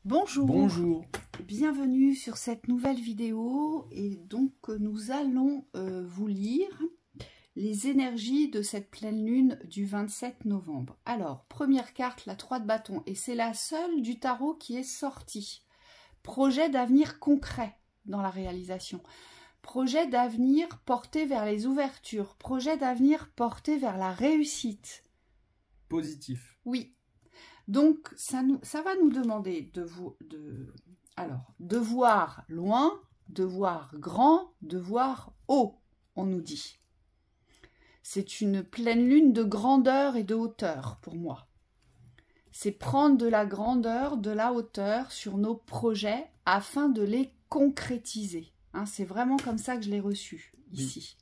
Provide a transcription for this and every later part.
Bonjour, Bonjour. bienvenue sur cette nouvelle vidéo et donc nous allons vous lire les énergies de cette pleine lune du 27 novembre. Alors, première carte, la 3 de bâton, et c'est la seule du tarot qui est sortie. Projet d'avenir concret dans la réalisation. Projet d'avenir porté vers les ouvertures. Projet d'avenir porté vers la réussite. Positif. Oui. Donc, ça va nous demander de voir loin, de voir grand, de voir haut, on nous dit. C'est une pleine lune de grandeur et de hauteur pour moi. C'est prendre de la grandeur, de la hauteur sur nos projets afin de les concrétiser. Hein, c'est vraiment comme ça que je l'ai reçu ici.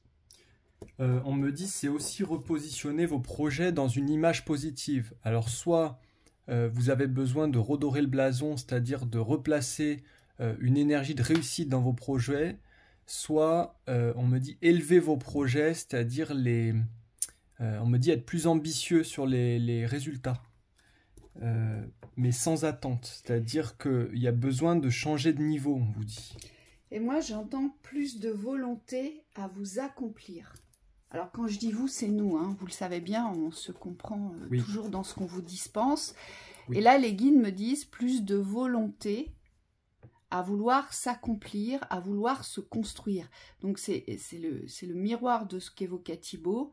On me dit c'est aussi repositionner vos projets dans une image positive. Alors soit vous avez besoin de redorer le blason, c'est-à-dire de replacer une énergie de réussite dans vos projets, soit on me dit élever vos projets, c'est-à-dire on me dit être plus ambitieux sur les résultats, mais sans attente, c'est-à-dire qu'il y a besoin de changer de niveau, on vous dit. Et moi, j'entends plus de volonté à vous accomplir. Alors, quand je dis vous, c'est nous, hein, vous le savez bien, on se comprend Oui. toujours dans ce qu'on vous dispense. Oui. Et là, les guides me disent plus de volonté à vouloir s'accomplir, à vouloir se construire. Donc, c'est le miroir de ce qu'évoquait Thibaut.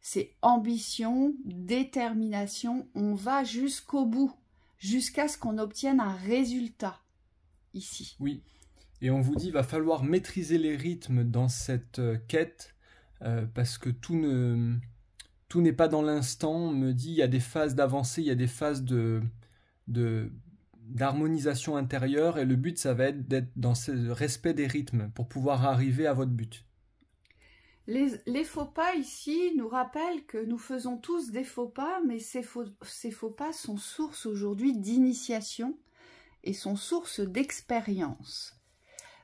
C'est ambition, détermination, on va jusqu'au bout, jusqu'à ce qu'on obtienne un résultat, ici. Oui, et on vous dit il va falloir maîtriser les rythmes dans cette quête, parce que tout n'est pas dans l'instant. On me dit il y a des phases d'avancée, il y a des phases d'harmonisation intérieure, et le but ça va être d'être dans ce respect des rythmes pour pouvoir arriver à votre but. Les faux pas ici nous rappellent que nous faisons tous des faux pas, mais ces faux pas sont source aujourd'hui d'initiation et sont source d'expérience.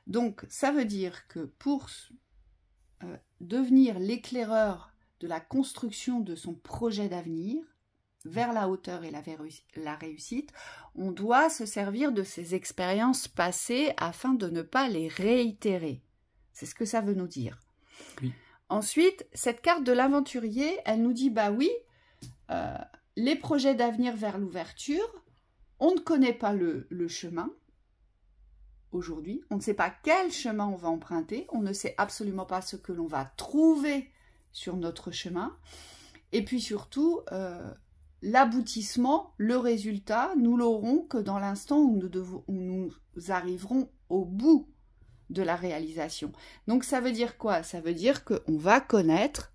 Donc ça veut dire que pour devenir l'éclaireur de la construction de son projet d'avenir, vers la hauteur et la réussite, on doit se servir de ces expériences passées afin de ne pas les réitérer. C'est ce que ça veut nous dire. Oui. Ensuite, cette carte de l'aventurier, elle nous dit, bah oui, les projets d'avenir vers l'ouverture, on ne connaît pas le chemin. Aujourd'hui, on ne sait pas quel chemin on va emprunter, on ne sait absolument pas ce que l'on va trouver sur notre chemin, et puis surtout, l'aboutissement, le résultat, nous l'aurons que dans l'instant où nous arriverons au bout de la réalisation. Donc ça veut dire quoi? Ça veut dire qu'on va connaître,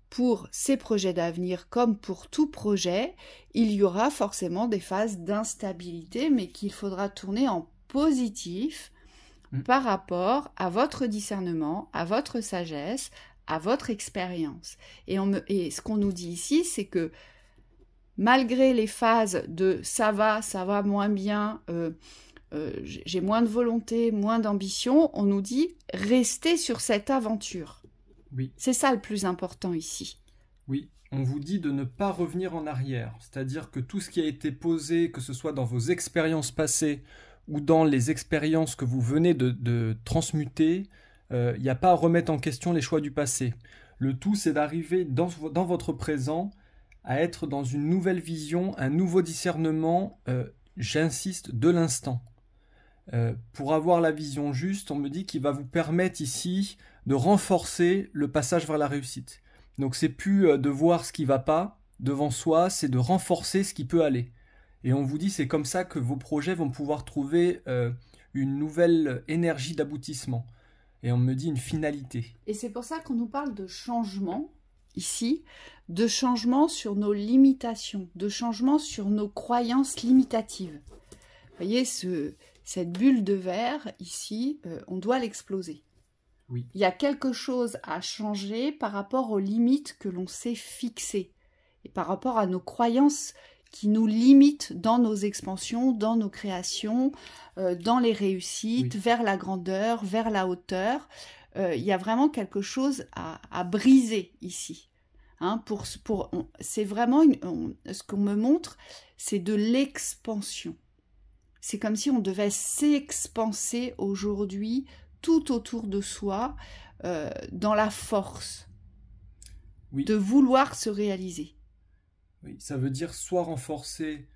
pour ces projets d'avenir comme pour tout projet, il y aura forcément des phases d'instabilité, mais qu'il faudra tourner en positif par rapport à votre discernement, à votre sagesse, à votre expérience. Et ce qu'on nous dit ici, c'est que malgré les phases de ça va moins bien, j'ai moins de volonté, moins d'ambition, on nous dit restez sur cette aventure. Oui. C'est ça le plus important ici. Oui, on vous dit de ne pas revenir en arrière, c'est-à-dire que tout ce qui a été posé, que ce soit dans vos expériences passées ou dans les expériences que vous venez de transmuter, il n'y a pas à remettre en question les choix du passé. Le tout, c'est d'arriver dans votre présent à être dans une nouvelle vision, un nouveau discernement, j'insiste, de l'instant. Pour avoir la vision juste, on me dit qu'il va vous permettre ici de renforcer le passage vers la réussite. Donc c'est plus de voir ce qui ne va pas devant soi, c'est de renforcer ce qui peut aller. Et on vous dit c'est comme ça que vos projets vont pouvoir trouver une nouvelle énergie d'aboutissement. Et on me dit une finalité. Et c'est pour ça qu'on nous parle de changement, ici, de changement sur nos limitations, de changement sur nos croyances limitatives. Vous voyez, cette bulle de verre, ici, on doit l'exploser. Oui. Il y a quelque chose à changer par rapport aux limites que l'on s'est fixées et par rapport à nos croyances qui nous limitent dans nos expansions, dans nos créations, dans les réussites, vers la grandeur, vers la hauteur. Il y a vraiment quelque chose à briser ici. Hein, c'est vraiment ce qu'on me montre, c'est de l'expansion. c'est comme si on devait s'expanser aujourd'hui tout autour de soi dans la force de vouloir se réaliser. Oui, ça veut dire soit renforcer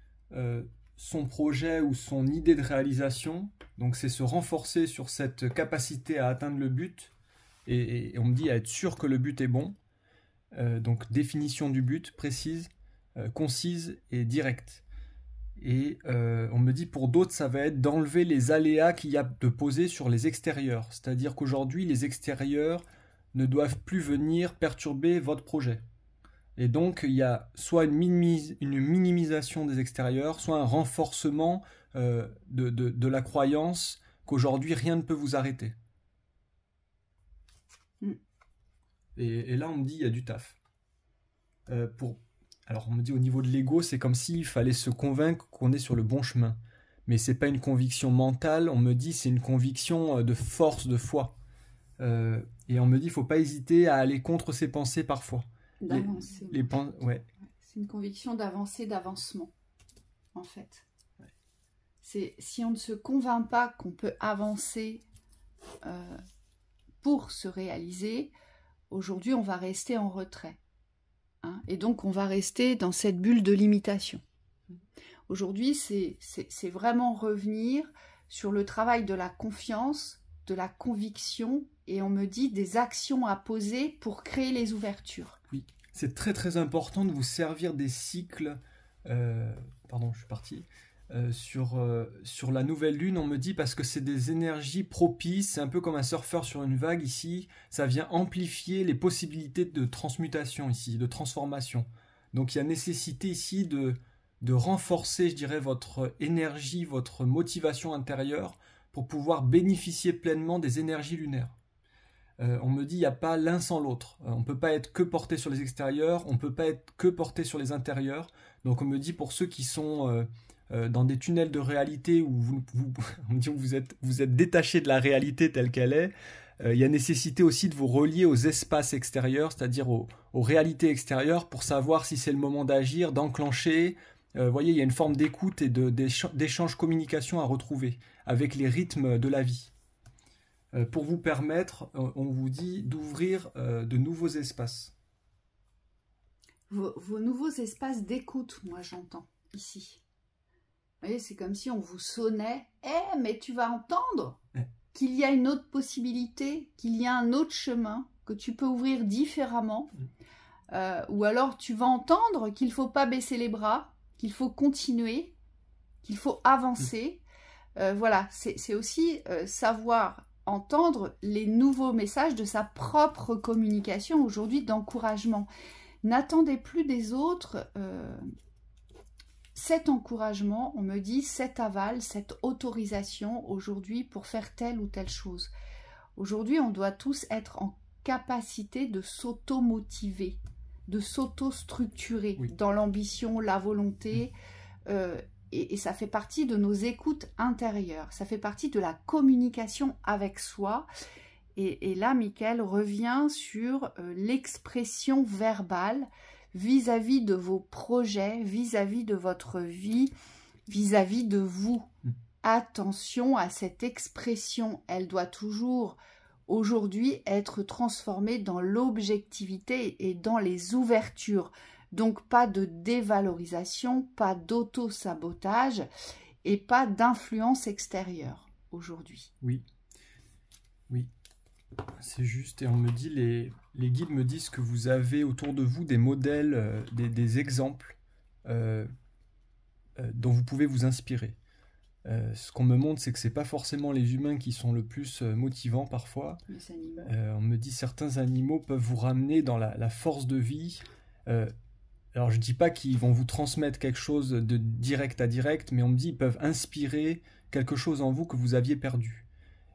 son projet ou son idée de réalisation, donc c'est se renforcer sur cette capacité à atteindre le but, et on me dit à être sûr que le but est bon, donc définition du but précise, concise et directe. Et on me dit pour d'autres, ça va être d'enlever les aléas qu'il y a de poser sur les extérieurs. C'est-à-dire qu'aujourd'hui, les extérieurs ne doivent plus venir perturber votre projet. Et donc, il y a soit une minimisation des extérieurs, soit un renforcement de la croyance qu'aujourd'hui, rien ne peut vous arrêter. Et là, on me dit, il y a du taf. Alors, on me dit au niveau de l'ego, c'est comme s'il fallait se convaincre qu'on est sur le bon chemin. Mais c'est pas une conviction mentale, on me dit c'est une conviction de force, de foi. Et on me dit il faut pas hésiter à aller contre ses pensées parfois. D'avancer. Ouais. C'est une conviction d'avancer, d'avancement, en fait. Ouais. C'est si on ne se convainc pas qu'on peut avancer pour se réaliser, aujourd'hui on va rester en retrait. Hein, et donc on va rester dans cette bulle de limitation. Aujourd'hui, c'est vraiment revenir sur le travail de la confiance, de la conviction, et on me dit des actions à poser pour créer les ouvertures. Oui, c'est très très important de vous servir des cycles. Pardon, je suis parti. Sur la nouvelle lune, on me dit parce que c'est des énergies propices, c'est un peu comme un surfeur sur une vague ici, ça vient amplifier les possibilités de transmutation ici, de transformation. Donc il y a nécessité ici de renforcer, je dirais, votre énergie, votre motivation intérieure pour pouvoir bénéficier pleinement des énergies lunaires. On me dit il n'y a pas l'un sans l'autre. On ne peut pas être que porté sur les extérieurs, on ne peut pas être que porté sur les intérieurs. Donc on me dit pour ceux qui sont dans des tunnels de réalité où vous êtes détaché de la réalité telle qu'elle est, il y a nécessité aussi de vous relier aux espaces extérieurs, c'est-à-dire aux réalités extérieures pour savoir si c'est le moment d'agir, d'enclencher. Vous voyez, il y a une forme d'écoute et d'échange communication à retrouver avec les rythmes de la vie. Pour vous permettre, on vous dit d'ouvrir de nouveaux espaces. Vos nouveaux espaces d'écoute, moi j'entends ici. Vous voyez, c'est comme si on vous sonnait. Mais tu vas entendre qu'il y a une autre possibilité, qu'il y a un autre chemin, que tu peux ouvrir différemment. Ou alors tu vas entendre qu'il ne faut pas baisser les bras, qu'il faut continuer, qu'il faut avancer. Voilà, c'est aussi savoir entendre les nouveaux messages de sa propre communication aujourd'hui d'encouragement. N'attendez plus des autres cet encouragement, on me dit cet aval, cette autorisation aujourd'hui pour faire telle ou telle chose. Aujourd'hui, on doit tous être en capacité de s'auto-motiver, de s'auto-structurer dans l'ambition, la volonté, et ça fait partie de nos écoutes intérieures, ça fait partie de la communication avec soi. Et là, Michael revient sur l'expression verbale vis-à-vis de vos projets, vis-à-vis de votre vie, vis-à-vis de vous. Attention à cette expression, elle doit toujours aujourd'hui être transformée dans l'objectivité et dans les ouvertures. Donc pas de dévalorisation, pas d'auto-sabotage et pas d'influence extérieure aujourd'hui. Oui, oui, c'est juste. Et on me dit, les guides me disent que vous avez autour de vous des modèles, des exemples dont vous pouvez vous inspirer. Ce qu'on me montre, c'est que c'est pas forcément les humains qui sont le plus motivants parfois. Les animaux. On me dit certains animaux peuvent vous ramener dans la force de vie. Alors je dis pas qu'ils vont vous transmettre quelque chose de direct à direct, mais on me dit ils peuvent inspirer quelque chose en vous que vous aviez perdu.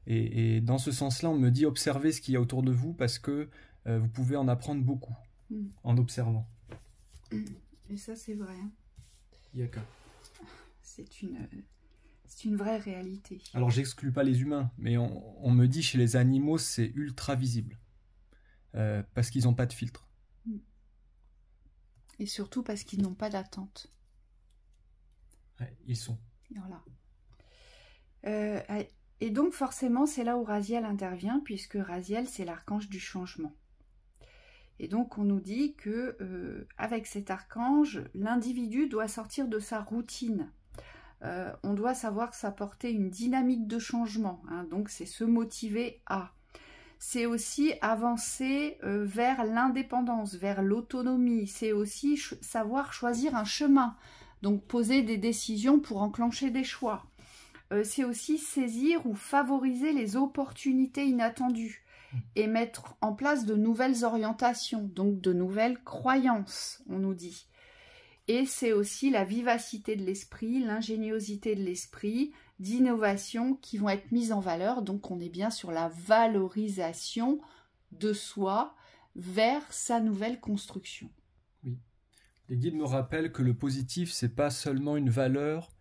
Et dans ce sens-là, on me dit observez ce qu'il y a autour de vous parce que vous pouvez en apprendre beaucoup en observant. Et ça, c'est vrai. Il y a que... C'est une vraie réalité. Alors j'exclus pas les humains, mais on me dit chez les animaux c'est ultra visible parce qu'ils n'ont pas de filtre. Et surtout parce qu'ils n'ont pas d'attente. Ouais, ils sont. Voilà. Euh, et donc forcément, c'est là où Raziel intervient, puisque Raziel, c'est l'archange du changement. Et donc on nous dit que avec cet archange, l'individu doit sortir de sa routine. On doit savoir s'apporter une dynamique de changement, hein, donc c'est se motiver à. C'est aussi avancer vers l'indépendance, vers l'autonomie. C'est aussi savoir choisir un chemin, donc poser des décisions pour enclencher des choix. C'est aussi saisir ou favoriser les opportunités inattendues et mettre en place de nouvelles orientations, donc de nouvelles croyances, on nous dit. Et c'est aussi la vivacité de l'esprit, l'ingéniosité de l'esprit, d'innovation qui vont être mises en valeur. Donc on est bien sur la valorisation de soi vers sa nouvelle construction. Oui. Les guides me rappellent que le positif, c'est pas seulement une valeur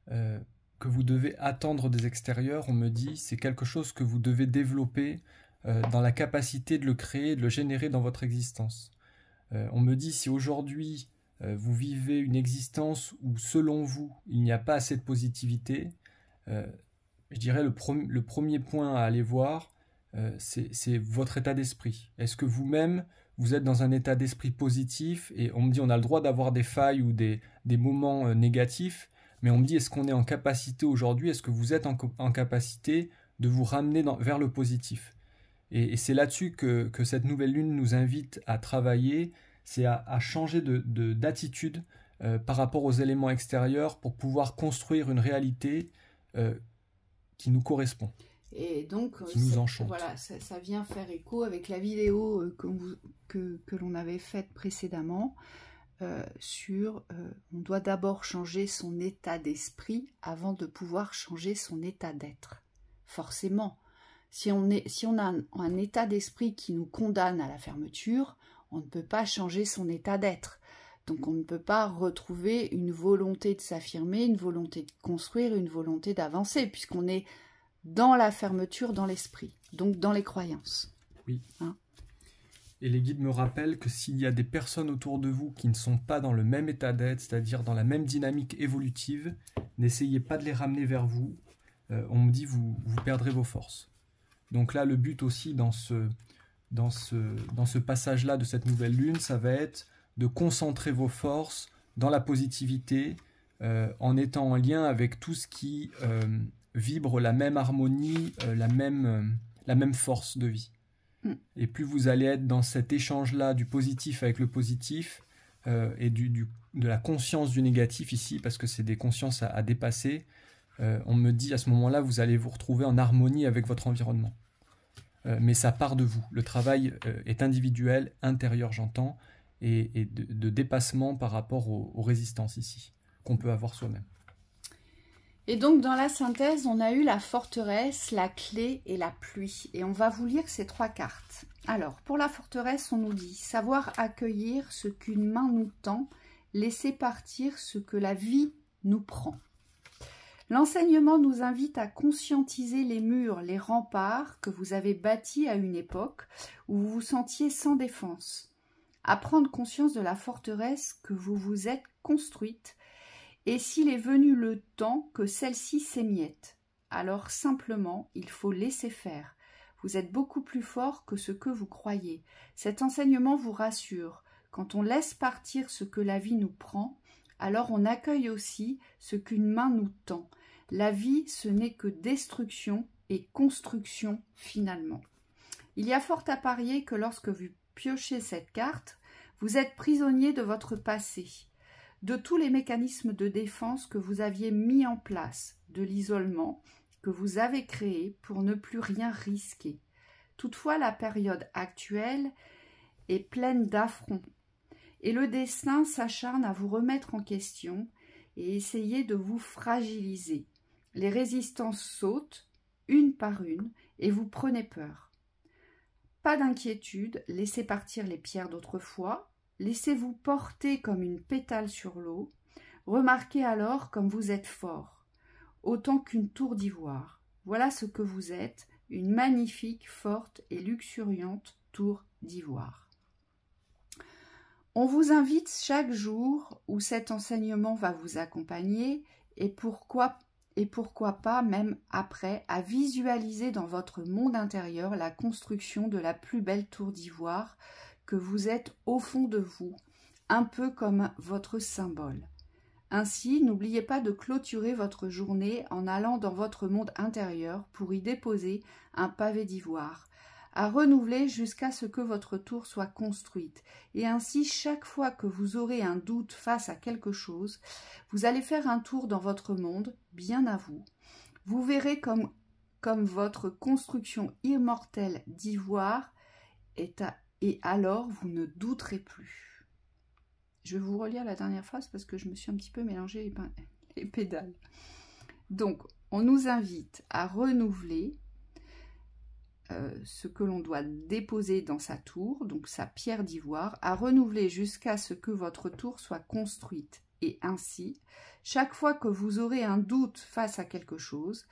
que vous devez attendre des extérieurs. On me dit c'est quelque chose que vous devez développer dans la capacité de le créer, de le générer dans votre existence. On me dit si aujourd'hui vous vivez une existence où, selon vous, il n'y a pas assez de positivité, je dirais le premier point à aller voir, c'est votre état d'esprit. Est-ce que vous-même, vous êtes dans un état d'esprit positif? Et on me dit on a le droit d'avoir des failles ou des moments négatifs, mais on me dit est-ce qu'on est en capacité aujourd'hui, est-ce que vous êtes en capacité de vous ramener vers le positif? Et c'est là-dessus que cette nouvelle lune nous invite à travailler, c'est à changer d'attitude par rapport aux éléments extérieurs pour pouvoir construire une réalité qui nous correspond. Et donc, qui nous enchante. Voilà, ça vient faire écho avec la vidéo que l'on avait faite précédemment sur on doit d'abord changer son état d'esprit avant de pouvoir changer son état d'être. Forcément, si on a un état d'esprit qui nous condamne à la fermeture, on ne peut pas changer son état d'être. Donc on ne peut pas retrouver une volonté de s'affirmer, une volonté de construire, une volonté d'avancer, puisqu'on est dans la fermeture dans l'esprit, donc dans les croyances. Oui. Hein? Et les guides me rappellent que s'il y a des personnes autour de vous qui ne sont pas dans le même état d'être, c'est-à-dire dans la même dynamique évolutive, n'essayez pas de les ramener vers vous. On me dit vous perdrez vos forces. Donc là, le but aussi dans ce passage-là de cette nouvelle lune, ça va être de concentrer vos forces dans la positivité, en étant en lien avec tout ce qui vibre la même harmonie, la même force de vie. Et plus vous allez être dans cet échange-là du positif avec le positif et de la conscience du négatif ici, parce que c'est des consciences à dépasser, on me dit à ce moment-là, vous allez vous retrouver en harmonie avec votre environnement. Mais ça part de vous. Le travail est individuel, intérieur j'entends, et de dépassement par rapport aux résistances ici, qu'on peut avoir soi-même. Et donc dans la synthèse, on a eu la forteresse, la clé et la pluie. Et on va vous lire ces trois cartes. Alors, pour la forteresse, on nous dit « Savoir accueillir ce qu'une main nous tend, laisser partir ce que la vie nous prend. » L'enseignement nous invite à conscientiser les murs, les remparts que vous avez bâtis à une époque où vous vous sentiez sans défense. À prendre conscience de la forteresse que vous vous êtes construite et s'il est venu le temps que celle-ci s'émiette. Alors simplement, il faut laisser faire. Vous êtes beaucoup plus fort que ce que vous croyez. Cet enseignement vous rassure. Quand on laisse partir ce que la vie nous prend, alors on accueille aussi ce qu'une main nous tend. La vie, ce n'est que destruction et construction finalement. Il y a fort à parier que lorsque vous piochez cette carte, vous êtes prisonnier de votre passé, de tous les mécanismes de défense que vous aviez mis en place, de l'isolement que vous avez créé pour ne plus rien risquer. Toutefois, la période actuelle est pleine d'affronts et le destin s'acharne à vous remettre en question et essayer de vous fragiliser. Les résistances sautent, une par une, et vous prenez peur. Pas d'inquiétude, laissez partir les pierres d'autrefois, laissez-vous porter comme une pétale sur l'eau, remarquez alors comme vous êtes fort, autant qu'une tour d'ivoire. Voilà ce que vous êtes, une magnifique, forte et luxuriante tour d'ivoire. On vous invite chaque jour où cet enseignement va vous accompagner et et pourquoi pas même après, à visualiser dans votre monde intérieur la construction de la plus belle tour d'ivoire que vous êtes au fond de vous, un peu comme votre symbole. Ainsi, n'oubliez pas de clôturer votre journée en allant dans votre monde intérieur pour y déposer un pavé d'ivoire, à renouveler jusqu'à ce que votre tour soit construite. Et ainsi, chaque fois que vous aurez un doute face à quelque chose, vous allez faire un tour dans votre monde, bien à vous. Vous verrez comme votre construction immortelle d'ivoire et alors vous ne douterez plus. Je vais vous relire la dernière phrase parce que je me suis un petit peu mélangé les pédales. Donc, on nous invite à renouveler ce que l'on doit déposer dans sa tour, donc sa pierre d'ivoire, à renouveler jusqu'à ce que votre tour soit construite. Et ainsi, chaque fois que vous aurez un doute face à quelque chose,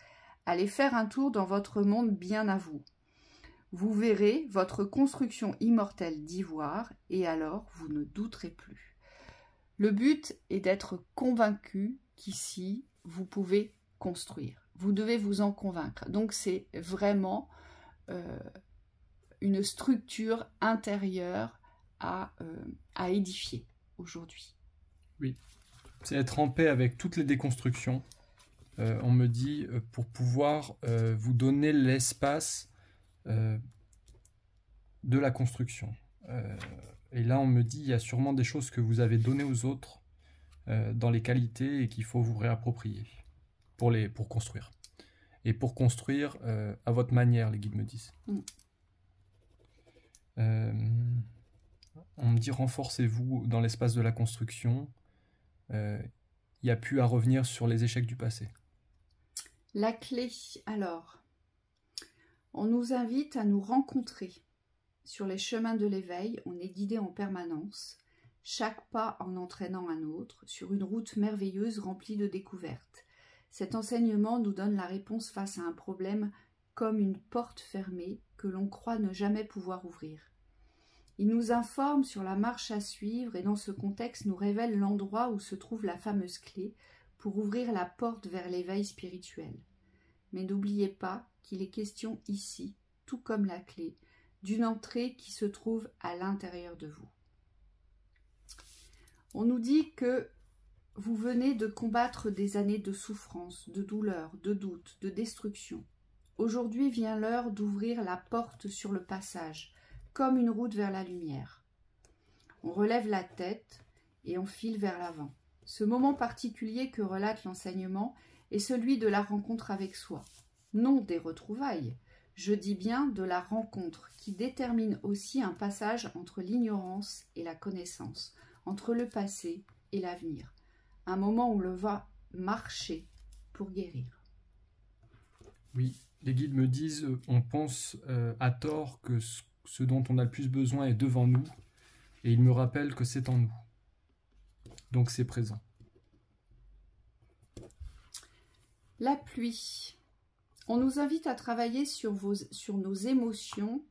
allez faire un tour dans votre monde bien à vous. Vous verrez votre construction immortelle d'ivoire et alors vous ne douterez plus. Le but est d'être convaincu qu'ici, vous pouvez construire. Vous devez vous en convaincre. Donc, c'est vraiment une structure intérieure à édifier aujourd'hui. Oui, c'est être en paix avec toutes les déconstructions. On me dit, pour pouvoir vous donner l'espace de la construction. Et là, on me dit, il y a sûrement des choses que vous avez données aux autres dans les qualités et qu'il faut vous réapproprier pour construire. Et pour construire à votre manière, les guides me disent. On me dit, renforcez-vous dans l'espace de la construction. Il n'y a plus à revenir sur les échecs du passé. La clé, alors, on nous invite à nous rencontrer. Sur les chemins de l'éveil, on est guidé en permanence, chaque pas en entraînant un autre, sur une route merveilleuse remplie de découvertes. Cet enseignement nous donne la réponse face à un problème comme une porte fermée que l'on croit ne jamais pouvoir ouvrir. Il nous informe sur la marche à suivre et dans ce contexte nous révèle l'endroit où se trouve la fameuse clé pour ouvrir la porte vers l'éveil spirituel. Mais n'oubliez pas qu'il est question ici, tout comme la clé, d'une entrée qui se trouve à l'intérieur de vous. On nous dit que vous venez de combattre des années de souffrance, de douleur, de doute, de destruction. Aujourd'hui vient l'heure d'ouvrir la porte sur le passage, comme une route vers la lumière. On relève la tête et on file vers l'avant. Ce moment particulier que relate l'enseignement est celui de la rencontre avec soi, non des retrouvailles. Je dis bien de la rencontre qui détermine aussi un passage entre l'ignorance et la connaissance, entre le passé et l'avenir. Un moment où l'on va marcher pour guérir. Oui, les guides me disent, on pense à tort que ce dont on a le plus besoin est devant nous, et ils me rappellent que c'est en nous. Donc c'est présent. La pluie. On nous invite à travailler sur nos émotions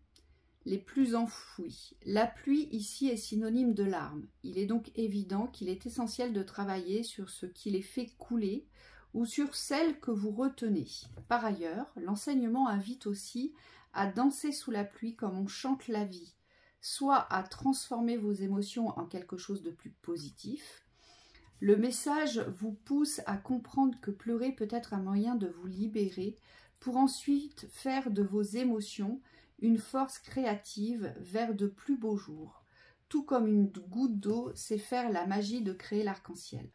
les plus enfouies. La pluie ici est synonyme de larmes. Il est donc évident qu'il est essentiel de travailler sur ce qui les fait couler ou sur celles que vous retenez. Par ailleurs, l'enseignement invite aussi à danser sous la pluie comme on chante la vie, soit à transformer vos émotions en quelque chose de plus positif. Le message vous pousse à comprendre que pleurer peut être un moyen de vous libérer pour ensuite faire de vos émotions une force créative vers de plus beaux jours, tout comme une goutte d'eau sait faire la magie de créer l'arc-en-ciel.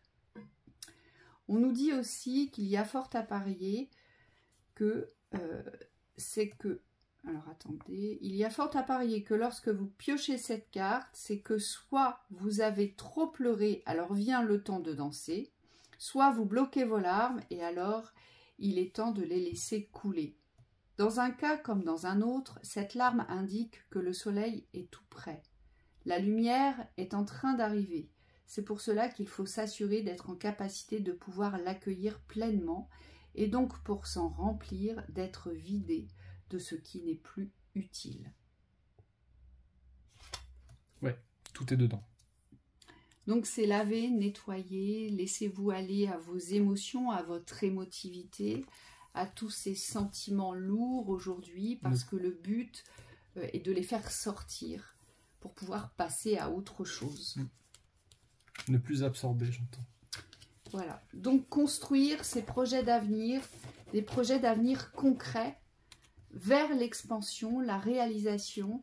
On nous dit aussi qu'il y a fort à parier que il y a fort à parier que lorsque vous piochez cette carte, c'est que soit vous avez trop pleuré, alors vient le temps de danser, soit vous bloquez vos larmes et alors il est temps de les laisser couler. Dans un cas comme dans un autre, cette larme indique que le soleil est tout près. La lumière est en train d'arriver. C'est pour cela qu'il faut s'assurer d'être en capacité de pouvoir l'accueillir pleinement et donc pour s'en remplir, d'être vidé de ce qui n'est plus utile. Ouais, tout est dedans. Donc c'est laver, nettoyer, laissez-vous aller à vos émotions, à votre émotivité, à tous ces sentiments lourds aujourd'hui, parce que le but est de les faire sortir pour pouvoir passer à autre chose. Ne plus absorber, j'entends. Voilà, donc construire ces projets d'avenir, des projets d'avenir concrets vers l'expansion, la réalisation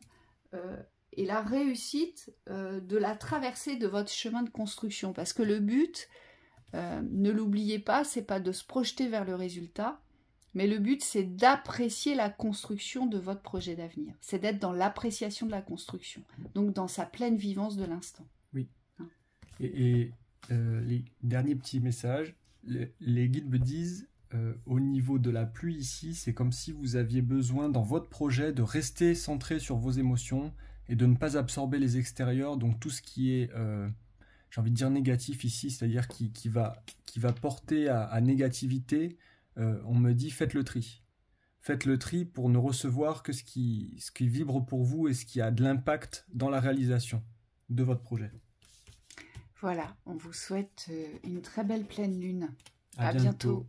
et la réussite de la traversée de votre chemin de construction. Parce que le but, ne l'oubliez pas, c'est pas de se projeter vers le résultat, mais le but c'est d'apprécier la construction de votre projet d'avenir. C'est d'être dans l'appréciation de la construction, donc dans sa pleine vivance de l'instant. Oui. Hein. Et les derniers petits messages, les guides me disent, au niveau de la pluie ici, c'est comme si vous aviez besoin dans votre projet de rester centré sur vos émotions et de ne pas absorber les extérieurs, donc tout ce qui est, j'ai envie de dire négatif ici, c'est-à-dire qui va porter à négativité, on me dit faites le tri. Faites le tri pour ne recevoir que ce qui vibre pour vous et ce qui a de l'impact dans la réalisation de votre projet. Voilà, on vous souhaite une très belle pleine lune. À bientôt.